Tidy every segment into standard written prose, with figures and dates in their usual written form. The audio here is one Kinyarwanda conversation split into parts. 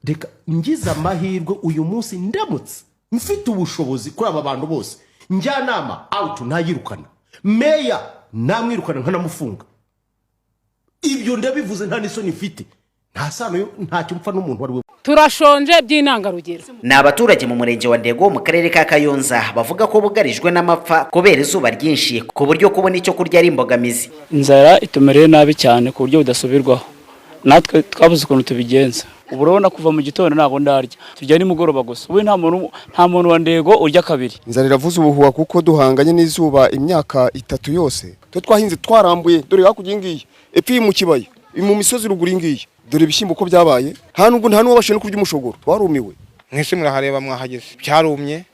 reka ngize amahirwe uyu munsi ndamutse mfite ubushobozi kuri aba bantu bose njyanama out ntayirukana meya namwirukana nkanamufunga ibyo ndabivuze nta nisoni mfite nta sano ntacyo mpfa n'umuntu wari we. Turashonje by'intangarugero. Ni abaturage mu murenge wa Ndego mu karere ka Kayonza bavuga ko bugarijwe n'amapfa kubera izuba ryinshi ku buryo kubona icyo kurya ari imbogamizi. Inzara itumereye nabi cyane ku buryo budasubirwaho, natwe twabuze ukuntu tubigenza. Ubu urabona kuva mu gitondo ntabwo ndarya, turya nimugoroba gusa. Ubu nta muntu wa Ndego urya kabiri. Inzara iravuze ubuhuha kuko duhanganye n'izuba imyaka 3 yose. Twe twahinze twarambuye, dore hakurya ngiye epfi mu kibaya mu misozi ruguru ngiye, dore ibishyimbo ko byabaye nta n'uwo bashe no kurya umushogoro, twarumiwe. Mwese murahareba mwahageze byarumye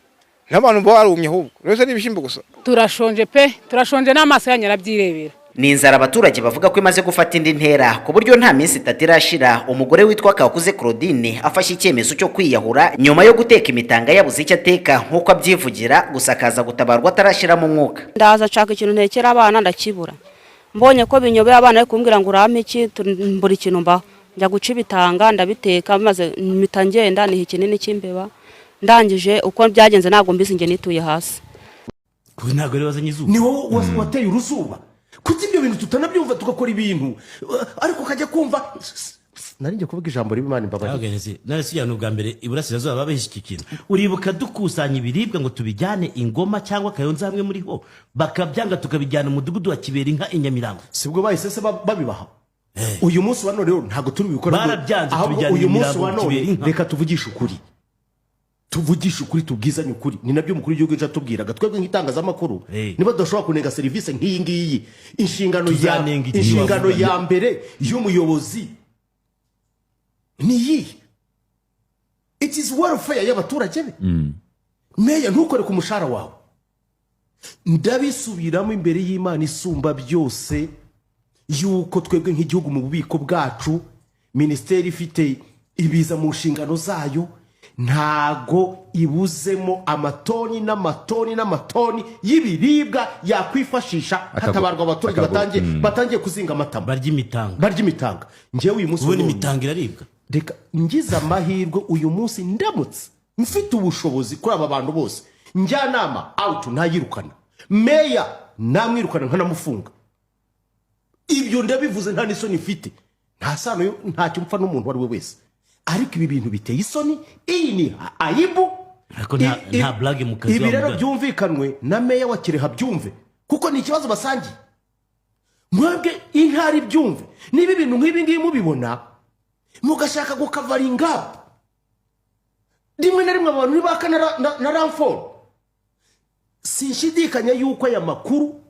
n'abantu barumye ahubwo rero ari ibishyimbo gusa. Turashonje pe, turashonje n'amaso yanyu arabyirebera. Ni inzara abaturage bavuga ko imaze gufata indi ntera ku buryo nta minsi 3 irashira umugore witwa Kakuze Claudine afashe icyemezo cyo kwiyahura nyuma yo guteka imitanga yabuze icyo ateka nkuko abyivugira, gusakaza gutabarwa atarashira mu mwuka. Ndaza nshaka ikintu ntekera abana ndakibura, mbonye ko binyobeye abana ari kumbwira ngo urame iki, mbura ikintu mbaho njya guca ibitanga ndabiteka maze mitangenda ni ikinini cy'imbeba, ndangije uko byagenze ntabwo mbizi nge nituye hasi. Kuko ntabwo ari wazanye izuba, ni wowe wateye uruzuba. Kuki ibyo bintu tutanabyumva tugakora ibintu ariko kajya kumva narinje kuvuga ijambo ry'Imana imbabazi. Agenze narisi ya nubwa mbere iburasirazuba babeshikikira. Uribuka dukusanya ibiribwa ngo tubijyane Ingoma cyangwa Kayonza hamwe muri ho bakabyanga tukabijyana mu mudugudu wa Kibera inka Inyamirango. Sibwo bahise babibaha. Uyu munsi wa none rero ntago turi bikora. Barabyanze tubijyana uyu munsi wa none Kibera. Reka tuvugisha ukuri. Tuvugisha ukuri tubwizanye ukuri. Ni nabyo mukuru w'igihugu nca tubwiraga twebwe nk'itangazamakuru. Niba doshobora kunenga service nk'iyi ngiyi inshingano ya mbere y'umuyobozi ni it is welfare y'abaturage be. Meya ntukore ku mushara wawe. Ndabisubiramo imbere y'Imana isumba byose yuko twebwe nk'igihugu mu bubiko bwacu ministeri ifite ibiza mu nshingano zayo ntago ibuzemo amatoni n'amatoni y'ibiribwa yakwifashisha hatabarwa abaturage batangiye kuzinga amatama barya imitanga. Ngewe uyu munsi ubona imitanga iraribwa. Reka ngize amahirwe uyu munsi ndamutse mfite ubushobozi kuri aba bantu bose njyanama out ntayirukana meya namwirukana nkanamufunga ibyo ndabivuze nta nisoni mfite nta sano ntacyo mpfa n'umuntu wari we wese. Ariko ibi bintu biteye isoni, iyi ni aibu. Ariko nta blague mu kazi. Ibi rero byumvikanwe na meya wa Kirehe byumve kuko ni ikibazo basangiye. Mwebwe intari byumve niba ibintu nk'ibi ngiyi mubibona mugashaka gukavaringa rimwe na rimwe abantu nibaka na ramfort. Sinshidikanya yuko aya makuru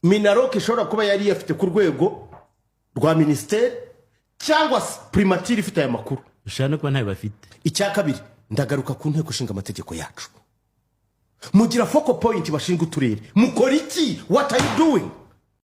Minaroke ishobora kuba yari yafite ku rwego rwa ministeri cyangwa primatire ifite aya makuru. Ushana kuba ntayo bafite. Icya kabiri ndagaruka ku nteko ishinga amategeko yacu. Mugira focal point bashinga uturere. Mukora iki? What are you doing?